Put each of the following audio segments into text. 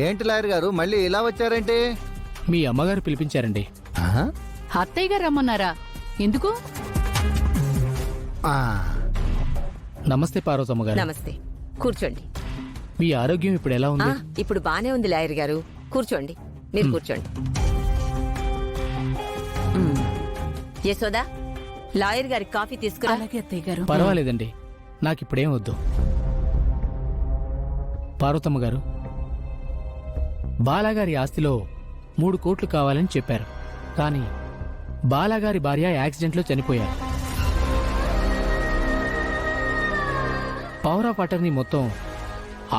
ఏంటి లాయర్ గారు మళ్ళీ ఇలా వచ్చారేంటి? మీ అమ్మగారు పిలిపించారండి. అత్తయ్య గారు రమ్మన్నారా? ఎందుకు? నమస్తే పార్వతమ్మ గారు. నమస్తే, కూర్చోండి. మీ ఆరోగ్యం ఇప్పుడు ఎలా ఉంది? ఇప్పుడు బానే ఉంది లాయర్ గారు, కూర్చోండి. మీరు కూర్చోండి. యశోదా, లాయర్ గారి కాఫీ తీసుకురా. అత్తయ్య గారు. పర్వాలేదండి, నాకిప్పుడేం వద్దు. పార్వతమ్మ గారు, బాలాగారి ఆస్తిలో 3 కోట్లు కావాలని చెప్పారు. కానీ బాలాగారి భార్య యాక్సిడెంట్లో చనిపోయారు. పవర్ ఆఫ్ అటర్నీ మొత్తం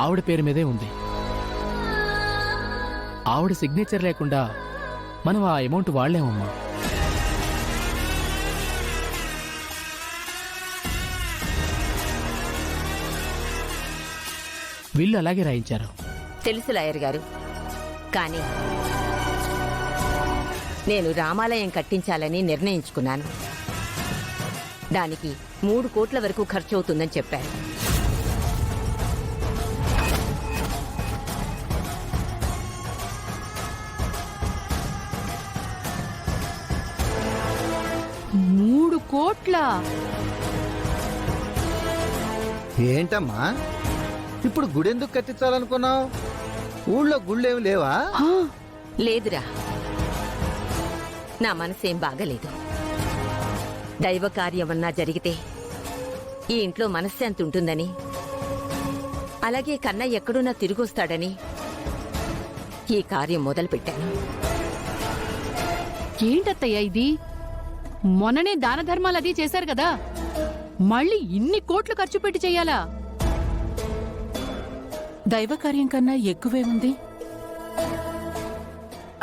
ఆవిడ పేరు మీదే ఉంది. ఆవిడ సిగ్నేచర్ లేకుండా మనం ఆ అమౌంట్ వాళ్లేమమ్మా. వీళ్ళు అలాగే రాయించారు. తెలుసు లాయర్ గారు, కానీ నేను రామాలయం కట్టించాలని నిర్ణయించుకున్నాను. దానికి 3 కోట్ల వరకు ఖర్చు అవుతుందని చెప్పారు. కోట్లా? ఏంటమ్మా ఇప్పుడు గుడెందుకు కట్టించాలనుకున్నావు? ఊళ్ళో గుళ్ళేమి లేవా? లేదురా, నా మనసేం బాగలేదు. దైవ కార్యమన్నా జరిగితే ఈ ఇంట్లో మనశ్శాంతి ఉంటుందని, అలాగే కన్నయ్య ఎక్కడున్నా తిరిగొస్తాడని ఈ కార్యం మొదలుపెట్టాను. ఏంటత్తయ్య ఇది? మొన్ననే దాన ధర్మాలది చేశారు కదా, మళ్ళీ ఇన్ని కోట్లు ఖర్చు పెట్టి చెయ్యాలా? దైవకార్యం కన్నా ఎక్కువే ఉంది.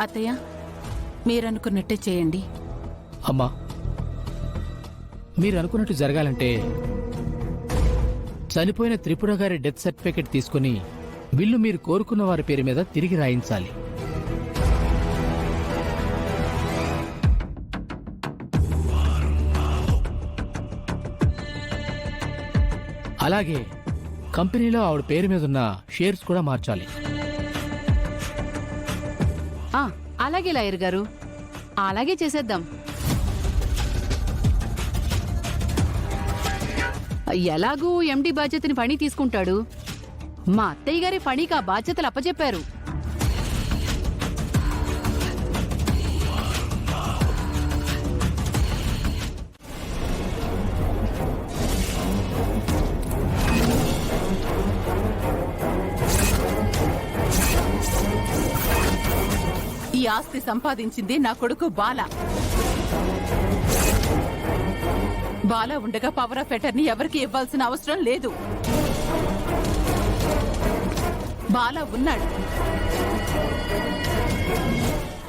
అత్తయ్య, మీరనుకున్నట్టే చేయండి. అమ్మా, మీరనుకున్నట్టు జరగాలంటే చనిపోయిన త్రిపుర గారి డెత్ సర్టిఫికెట్ తీసుకుని బిల్లు మీరు కోరుకున్న వారి పేరు మీద తిరిగి రాయించాలి. అలాగే కంపెనీలో ఆవిడ పేరు మీద ఉన్న షేర్స్ కూడా మార్చాలి. అలాగే లాయర్ గారు, అలాగే చేసేద్దాం. ఎలాగూ ఎండి బాధ్యతని ఫణి తీసుకుంటాడు. మా అత్తయ్య గారి ఫణికి ఆ బాధ్యతలు అప్పచెప్పారు. ఈ ఆస్తి సంపాదించింది నా కొడుకు బాల. బాల ఉండగా పవర్ ఆఫ్ అటర్నీ ఎవరికి ఇవ్వాల్సిన అవసరం లేదు. బాల ఉన్నాడు.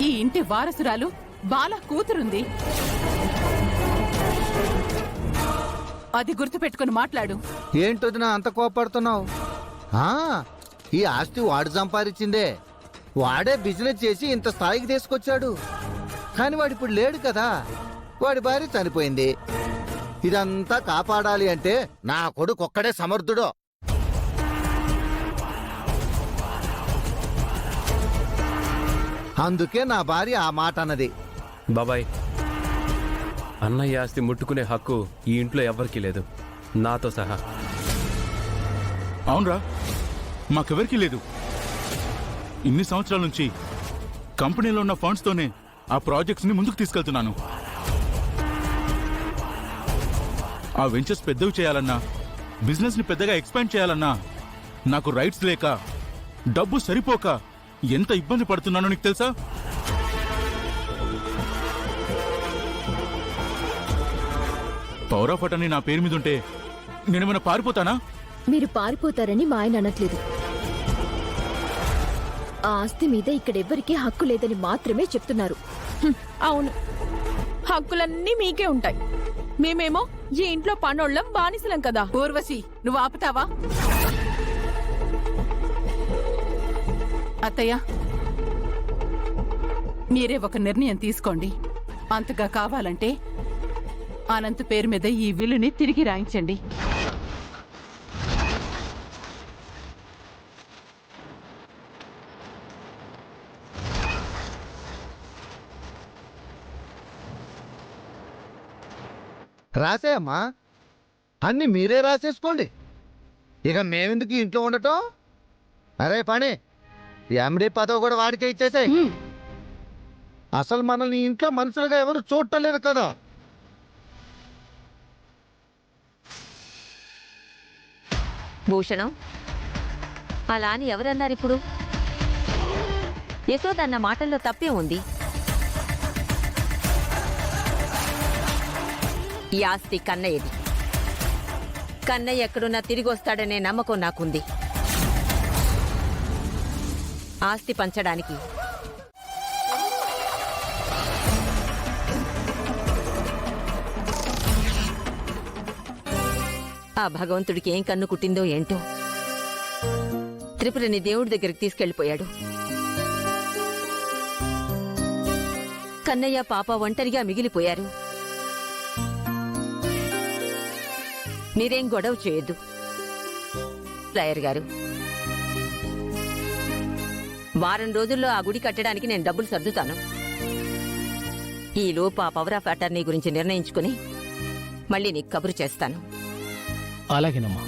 ఈ ఇంటి వారసురాలు బాల కూతురుంది. అది గుర్తుపెట్టుకుని మాట్లాడు. ఏంటొదినా అంత కోపడుతున్నావు? ఈ ఆస్తి వాడు సంపాదించిందే. వాడే బిజినెస్ చేసి ఇంత స్థాయికి తీసుకొచ్చాడు. కాని వాడిప్పుడు లేడు కదా, వాడి భార్య చనిపోయింది. ఇదంతా కాపాడాలి అంటే నా కొడుకు ఒక్కడే సమర్థుడో. అందుకే నా భార్య ఆ మాట అన్నది. బాబాయ్, అన్నయ్య ఆస్తి ముట్టుకునే హక్కు ఈ ఇంట్లో ఎవరికీ లేదు, నాతో సహా. అవునరా, మాకెవరికీ లేదు. ఇన్ని సంవత్సరాల నుంచి కంపెనీలో ఉన్న ఫండ్స్ తోనే ఆ ప్రాజెక్ట్స్ ని ముందుకు తీసుకెళ్తున్నాను. ఆ వెంచర్స్ పెద్దవి చేయాలన్నా, బిజినెస్ ని పెద్దగా ఎక్స్పాండ్ చేయాలన్నా నాకు రైట్స్ లేక, డబ్బు సరిపోక ఎంత ఇబ్బంది పడుతున్నానో నీకు తెలుసా? పవర్ ఆఫ్ అటర్నీ నా పేరు మీద ఉంటే నేనేమైనా పారిపోతానా? మీరు పారిపోతారని మా ఆయన అనట్లేదు. ఆ ఆస్తి మీద ఇక్కడెవ్వరికీ హక్కు లేదని మాత్రమే చెప్తున్నారు. అవును, హక్కులన్నీ మీకే ఉంటాయి. మేమేమో ఈ ఇంట్లో పనోళ్ళం, బానిసలం కదా. ఊర్వశి, నువ్వు ఆపుతావా? అత్తయ్య, మీరే ఒక నిర్ణయం తీసుకోండి. అంతగా కావాలంటే అనంత్ పేరు మీద ఈ విల్లుని తిరిగి రాయించండి. రాసేయమ్మా, అన్ని మీరే రాసేసుకోండి. ఇక మేమెందుకు ఈ ఇంట్లో ఉండటం? అరే పని, ఎండి పదవి కూడా వాడికే ఇచ్చేసాయి. హ్మ్. అసలు మనల్ని ఈ ఇంట్లో మనుషులుగా ఎవరు చూడటలేరు కదా. భూషణం, అలా అని ఎవరన్నారు ఇప్పుడు? యశోదన్న మాటల్లో తప్పే ఉంది. ఈ ఆస్తి కన్నయ్యది. కన్నయ్య ఎక్కడున్నా తిరిగి వస్తాడనే నమ్మకం నాకుంది. ఆస్తి పంచడానికి ఆ భగవంతుడికి ఏం కన్ను కుట్టిందో ఏంటో, త్రిపురని దేవుడి దగ్గరికి తీసుకెళ్లిపోయాడు. కన్నయ్య పాప ఒంటరిగా మిగిలిపోయారు. మీరేం గొడవ చేయొద్దు రాయర్ గారు. వారం రోజుల్లో ఆ గుడి కట్టడానికి నేను డబ్బులు సర్దుతాను. ఈలోపు ఆ పవర్ ఆఫ్ అటార్నీ గురించి నిర్ణయించుకుని మళ్ళీ నీకు కబురు చేస్తాను. అలాగేనమ్మా.